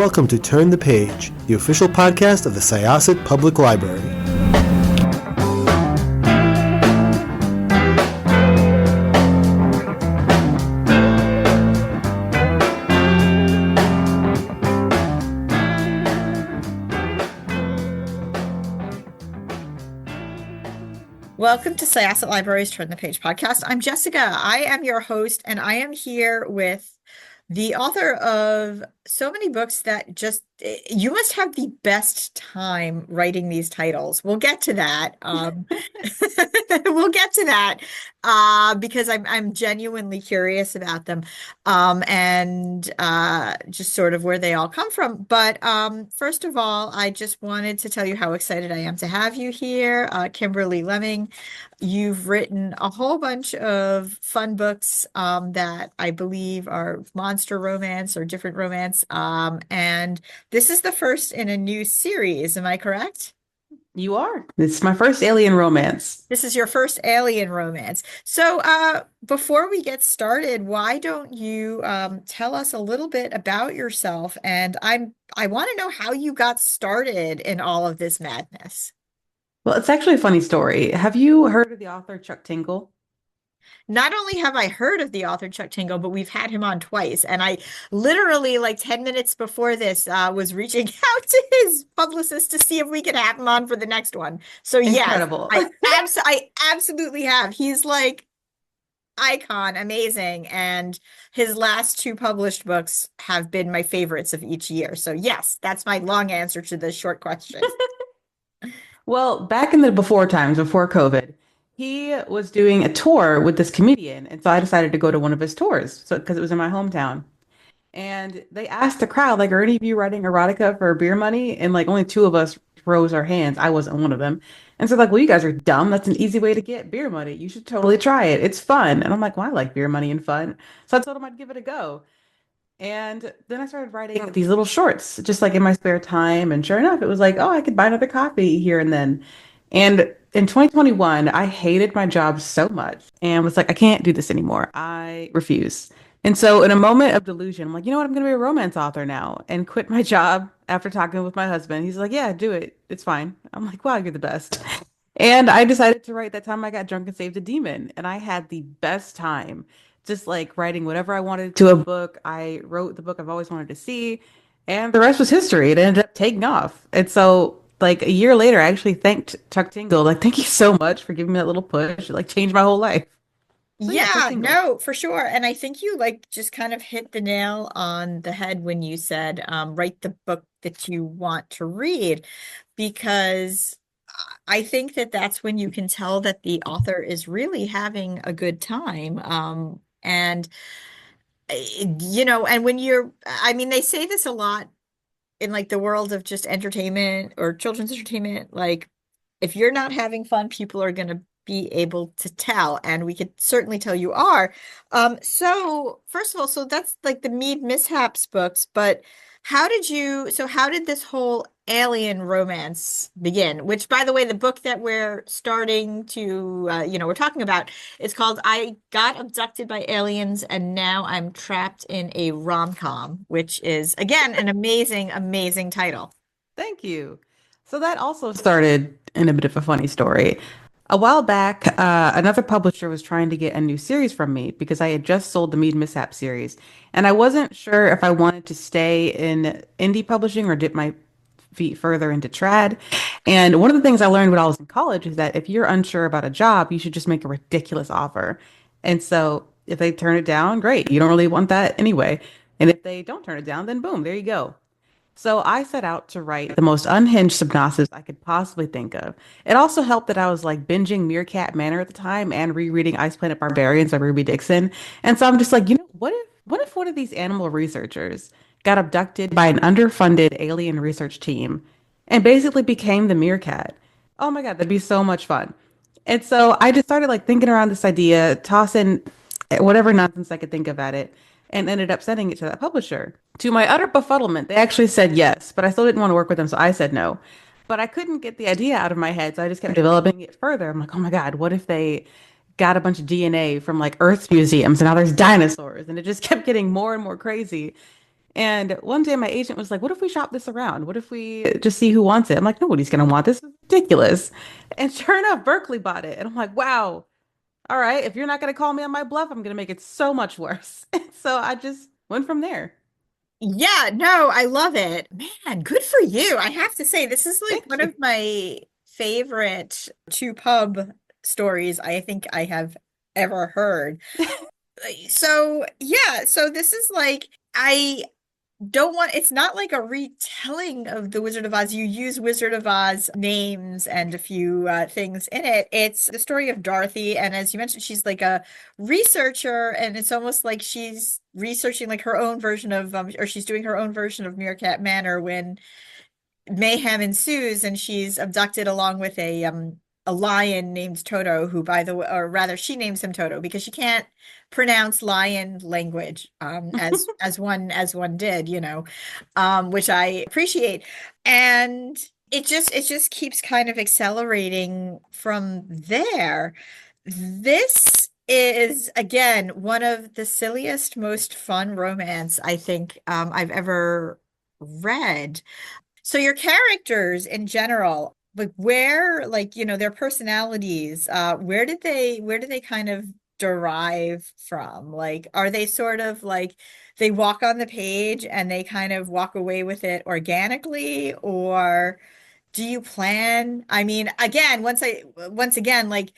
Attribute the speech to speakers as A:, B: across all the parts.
A: welcome to Turn the Page, the official podcast of the Syosset Public Library.
B: Welcome to Syosset Library's Turn the Page podcast. I'm Jessica. I am your host, and I am here with the author of so many books that just, you must have the best time writing these titles. We'll get to that. We'll get to that because I'm genuinely curious about them and just sort of where they all come from. But first of all, I just wanted to tell you how excited I am to have you here, Kimberly Lemming. You've written a whole bunch of fun books that I believe are monster romance or different romance. And this is the first in a new series. Am I correct?
C: You are. This is my first alien romance.
B: This is your first alien romance. So before we get started, why don't you tell us a little bit about yourself? And I want to know how you got started in all of this madness.
C: Well, it's actually a funny story. Have you heard of the author Chuck Tingle?
B: Not only have I heard of the author Chuck Tingle, but we've had him on twice. And I literally, like 10 minutes before this, was reaching out to his publicist to see if we could have him on for the next one. So
C: Incredible.
B: yeah, I absolutely have. He's like icon, amazing. And his last two published books have been my favorites of each year. So yes, that's my long answer to the short question.
C: Well, back in the before times, before COVID, he was doing a tour with this comedian. And so I decided to go to one of his tours because it was in my hometown. And they asked the crowd, like, are any of you writing erotica for beer money? And like only two of us rose our hands. I wasn't one of them. And so like, well, you guys are dumb. That's an easy way to get beer money. You should totally try it. It's fun. And I'm like, well, I like beer money and fun. So I told him I'd give it a go. And then I started writing these little shorts, just like in my spare time. And sure enough, it was like, oh, I could buy another copy here and then. And in 2021, I hated my job so much and was like, I can't do this anymore. I refuse. And so in a moment of delusion, I'm like, you know what? I'm going to be a romance author now and quit my job after talking with my husband. He's like, yeah, do it. It's fine. I'm like, wow, you're the best. And I decided to write That Time I Got Drunk and Saved a Demon. And I had the best time just like writing whatever I wanted to a book. I wrote the book I've always wanted to see. And the rest was history. It ended up taking off. And so like a year later, I actually thanked Chuck Tingle. Like, thank you so much for giving me that little push. It like changed my whole life. So,
B: Yeah, no, for sure. And I think you like just kind of hit the nail on the head when you said, write the book that you want to read, because I think that that's when you can tell that the author is really having a good time. And, you know, and when I mean, they say this a lot in like the world of just entertainment or children's entertainment, like if you're not having fun, people are going to be able to tell, and we could certainly tell you are. So first of all, so that's like the Mead Mishaps books, but how did this whole alien romance begin? Which, by the way, the book that we're starting to, we're talking about, is called I Got Abducted by Aliens and Now I'm Trapped in a Rom-Com, which is, again, an amazing, amazing title.
C: Thank you. So that also started in a bit of a funny story. A while back, another publisher was trying to get a new series from me because I had just sold the Mead Mishap series. And I wasn't sure if I wanted to stay in indie publishing or dip my feet further into trad. And one of the things I learned when I was in college is that if you're unsure about a job, you should just make a ridiculous offer. And so if they turn it down, great. You don't really want that anyway. And if they don't turn it down, then boom, there you go. So I set out to write the most unhinged synopsis I could possibly think of. It also helped that I was like binging Meerkat Manor at the time and rereading Ice Planet Barbarians by Ruby Dixon. And so I'm just like, what if one of these animal researchers got abducted by an underfunded alien research team and basically became the meerkat? Oh my God, that'd be so much fun. And so I just started like thinking around this idea, tossing whatever nonsense I could think of at it, and ended up sending it to that publisher. To my utter befuddlement, they actually said yes, but I still didn't want to work with them, so I said no. But I couldn't get the idea out of my head, so I just kept developing it further. I'm like, oh my God, what if they got a bunch of DNA from like Earth museums and now there's dinosaurs? And it just kept getting more and more crazy. And one day my agent was like, what if we shop this around? What if we just see who wants it? I'm like, nobody's going to want this. It's ridiculous. And sure enough, Berkeley bought it. And I'm like, wow, all right, if you're not going to call me on my bluff, I'm going to make it so much worse. And so I just went from there.
B: Yeah, no, I love it. Man, good for you. I have to say, this is like
C: Thank
B: one
C: you.
B: of my favorite two pub stories I think I have ever heard. So, yeah, so this is like, I don't want, it's not like a retelling of the Wizard of Oz. You use Wizard of Oz names and a few things in it. It's the story of Dorothy, and as you mentioned, she's like a researcher, and it's almost like she's researching like her own version of or she's doing her own version of Meerkat Manor when mayhem ensues, and she's abducted along with a lion named Toto, who, by the way, or rather she names him Toto because she can't pronounce lion language as one did, which I appreciate. And it just keeps kind of accelerating from there. This is again one of the silliest, most fun romance I think I've ever read. So your characters in general, like where, like, their personalities, where do they kind of derive from? Like, are they sort of like they walk on the page and they kind of walk away with it organically, or do you plan? I mean, again, once again, like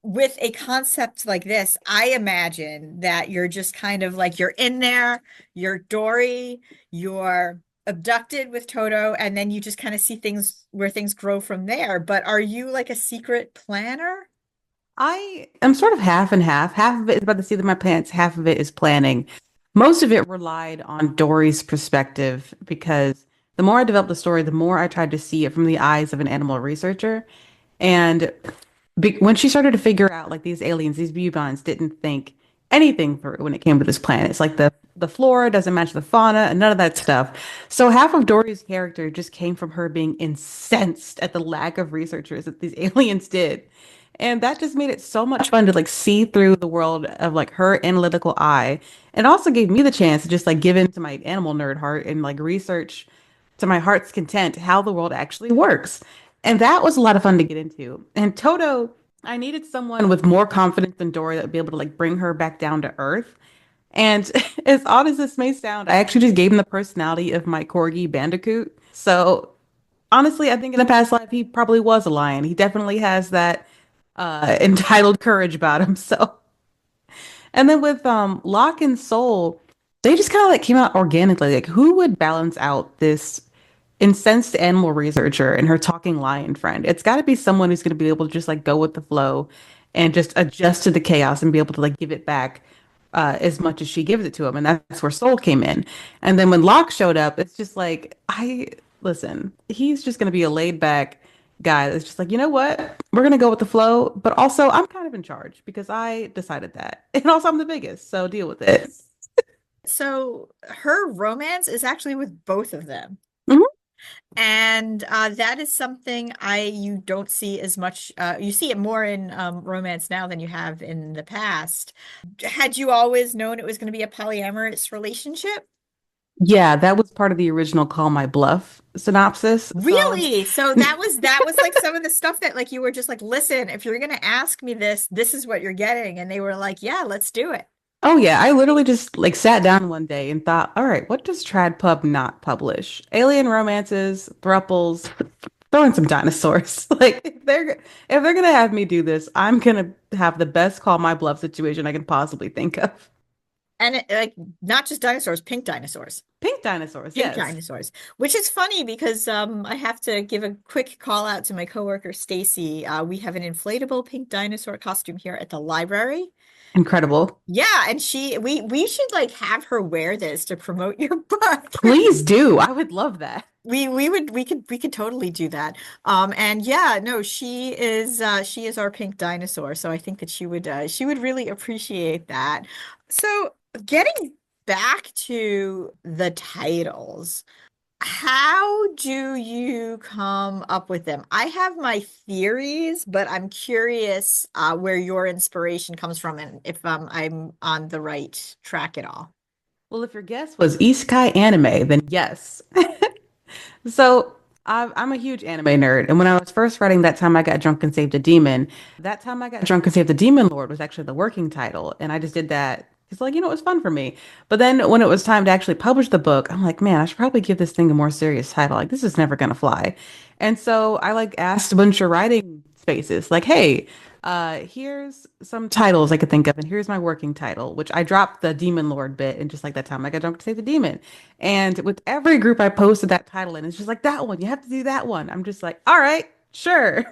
B: with a concept like this, I imagine that you're just kind of like you're in there, you're Dory, you're abducted with Toto, and then you just kind of see things where things grow from there. But are you like a secret planner?
C: I am sort of half and half. Half of it is about the seat of my pants, half of it is planning. Most of it relied on Dory's perspective because the more I developed the story, the more I tried to see it from the eyes of an animal researcher. And when she started to figure out like these aliens, these bubons didn't think anything through when it came to this planet. It's like the flora doesn't match the fauna and none of that stuff. So half of Dory's character just came from her being incensed at the lack of researchers that these aliens did. And that just made it so much fun to like see through the world of like her analytical eye. And also gave me the chance to just like give in to my animal nerd heart and like research to my heart's content how the world actually works. And that was a lot of fun to get into. And Toto, I needed someone with more confidence than Dory that would be able to like bring her back down to earth. And as odd as this may sound, I actually just gave him the personality of my corgi Bandicoot. So honestly, I think in a past life he probably was a lion. He definitely has that entitled courage about him. So and then with Locke and Soul, they just kind of like came out organically. Like who would balance out this incensed animal researcher and her talking lion friend? It's got to be someone who's going to be able to just like go with the flow and just adjust to the chaos and be able to like give it back as much as she gives it to him. And that's where Soul came in. And then when Locke showed up, it's just like, listen, he's just going to be a laid back guy that's just like, you know what? We're going to go with the flow. But also, I'm kind of in charge because I decided that. And also, I'm the biggest. So deal with it.
B: So her romance is actually with both of them.
C: Mhm.
B: And that is something you don't see as much. You see it more in romance now than you have in the past. Had you always known it was going to be a polyamorous relationship?
C: Yeah, that was part of the original Call My Bluff synopsis. So
B: Really? So that was like some of the stuff that like you were just like, listen, if you're going to ask me this, this is what you're getting. And they were like, yeah, let's do it.
C: oh yeah, I literally just like sat down one day and thought, all right, what does Trad Pub not publish? Alien romances, thruples, throw in some dinosaurs. Like if they're gonna have me do this, I'm gonna have the best call my bluff situation I can possibly think of.
B: And like not just dinosaurs, pink dinosaurs.
C: Pink dinosaurs,
B: Pink
C: yes.
B: dinosaurs, which is funny because I have to give a quick call out to my coworker Stacy. We have an inflatable pink dinosaur costume here at the library.
C: Incredible.
B: Yeah, and we should like have her wear this to promote your book.
C: Please do. I would love that.
B: We could totally do that. And yeah, no, she is our pink dinosaur, so I think that she would really appreciate that. So getting back to the titles, how do you come up with them? I have my theories, but I'm curious where your inspiration comes from and if I'm on the right track at all.
C: Well, if your guess was isekai anime, then yes. So I'm a huge anime nerd, and when I was first writing That Time I Got Drunk and Saved a Demon, That Time I Got Drunk and Saved the Demon Lord was actually the working title, and I just did that. It's like, it was fun for me. But then when it was time to actually publish the book, I'm like, man, I should probably give this thing a more serious title. Like, this is never gonna fly. And so I like asked a bunch of writing spaces, like, hey, here's some titles I could think of, and here's my working title, which I dropped the Demon Lord bit, and just like That Time I Got Drunk to Save the Demon. And with every group I posted that title in, it's just like that one, you have to do that one. I'm just like, all right, sure.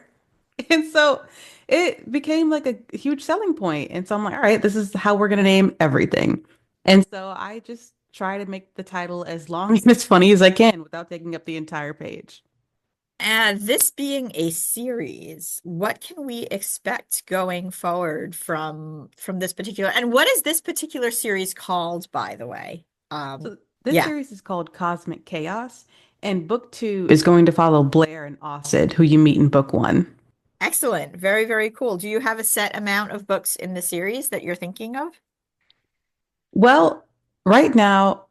C: And so it became like a huge selling point. And so I'm like, all right, this is how we're gonna name everything. And so I just try to make the title as long and as funny as I can without taking up the entire page.
B: And this being a series, what can we expect going forward from this particular, and what is this particular series called, by the way?
C: So this
B: Yeah,
C: series is called Cosmic Chaos, and book two is going to follow Blair and Ossid, who you meet in book one.
B: excellent. Very, very cool. Do you have a set amount of books in the series that you're thinking of?
C: Well, right now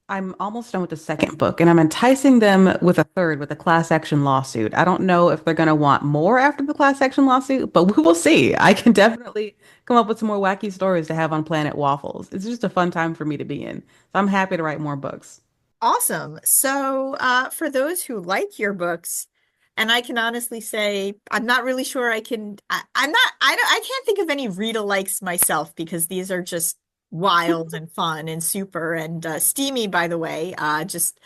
C: I'm almost done with the second book, and I'm enticing them with a third with a class action lawsuit. I don't know if they're going to want more after the class action lawsuit, but we will see. I can definitely come up with some more wacky stories to have on Planet Waffles. It's just a fun time for me to be in. So I'm happy to write more books.
B: Awesome. So, for those who like your books, and I can honestly say, I'm not really sure I'm not, I can't think of any read-alikes myself because these are just wild and fun and super and steamy, by the way. Just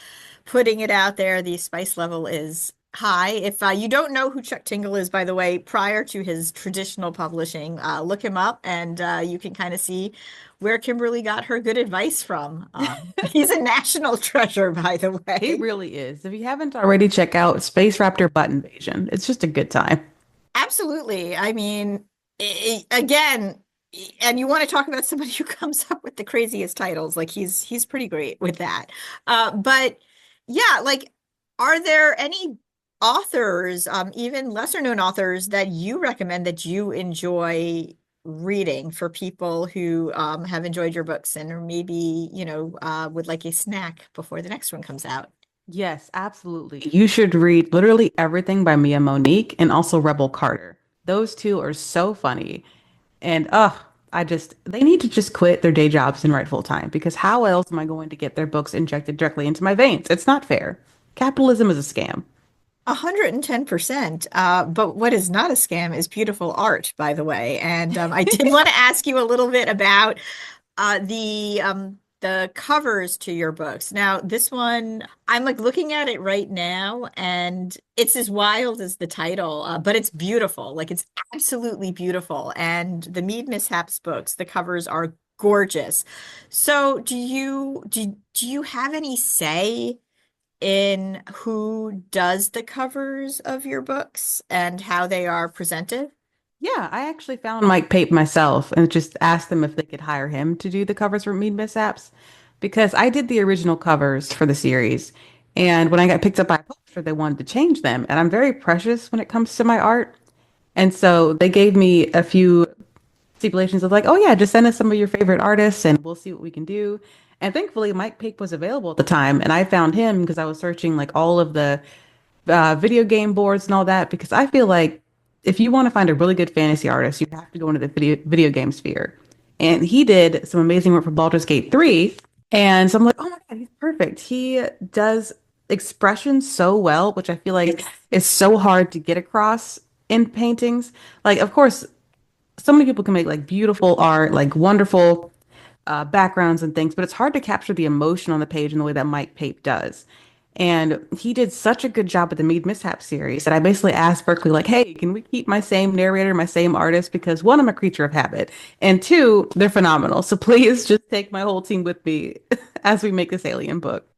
B: putting it out there, the spice level is high. If you don't know who Chuck Tingle is, by the way, prior to his traditional publishing, look him up and you can kind of see where Kimberly got her good advice from. He's a national treasure, by the
C: He
B: way.
C: really is. If you haven't already, check out Space Raptor Butt Invasion. It's just a good time.
B: Absolutely. I mean, again, and you want to talk about somebody who comes up with the craziest titles, like he's pretty great with that. But yeah, like, are there any authors, even lesser known authors, that you recommend that you enjoy reading for people who have enjoyed your books and or maybe, would like a snack before the next one comes out?
C: Yes, absolutely. You should read literally everything by Mia Monique and also Rebel Carter. Those two are so funny. And they need to just quit their day jobs and write full time because how else am I going to get their books injected directly into my veins? It's not fair. Capitalism is a scam.
B: 110%. But what is not a scam is beautiful art, by the way. And I did want to ask you a little bit about the covers to your books. Now, this one, I'm like looking at it right now, and it's as wild as the title, but it's beautiful. Like it's absolutely beautiful. And the Mead Mishaps books, the covers are gorgeous. So, do you have any say in who does the covers of your books and how they are presented?
C: Yeah, I actually found Mike Pape myself and just asked them if they could hire him to do the covers for Mead Mishaps because I did the original covers for the series. And when I got picked up by a publisher, they wanted to change them. And I'm very precious when it comes to my art. And so they gave me a few stipulations of like, oh yeah, just send us some of your favorite artists and we'll see what we can do. And thankfully, Mike Pape was available at the time, and I found him because I was searching like all of the video game boards and all that because I feel like if you want to find a really good fantasy artist, you have to go into the video game sphere. And he did some amazing work for Baldur's Gate 3. And so I'm like, oh my God, he's perfect. He does expression so well, which I feel like is so hard to get across in paintings. Like, of course, so many people can make like beautiful art, like wonderful backgrounds and things, but it's hard to capture the emotion on the page in the way that Mike Pape does. And he did such a good job with the Mead Mishap series that I basically asked Berkeley, like, hey, can we keep my same narrator, my same artist? Because one, I'm a creature of habit, and two, they're phenomenal. So please just take my whole team with me as we make this alien book.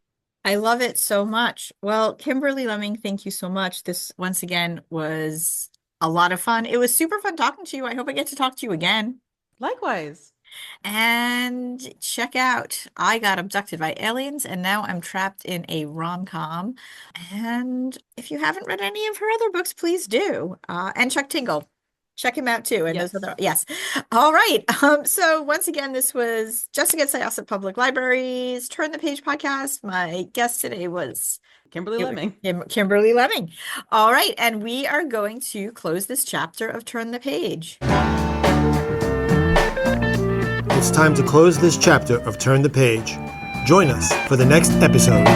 B: I love it so much. Well, Kimberly Lemming, thank you so much. This once again was a lot of fun. It was super fun talking to you. I hope I get to talk to you again.
C: Likewise.
B: And check out I Got Abducted by Aliens, and now I'm trapped in a rom-com. And if you haven't read any of her other books, please do. And Chuck Tingle. check him out too. And
C: Yes.
B: those other, yes. All right. So once again, this was Jessica at Syosset Public Libraries Turn the Page podcast. My guest today was
C: Kimberly Lemming.
B: Kimberly Lemming. All right. And we are going to close this chapter of Turn the Page.
A: It's time to close this chapter of Turn the Page. Join us for the next episode.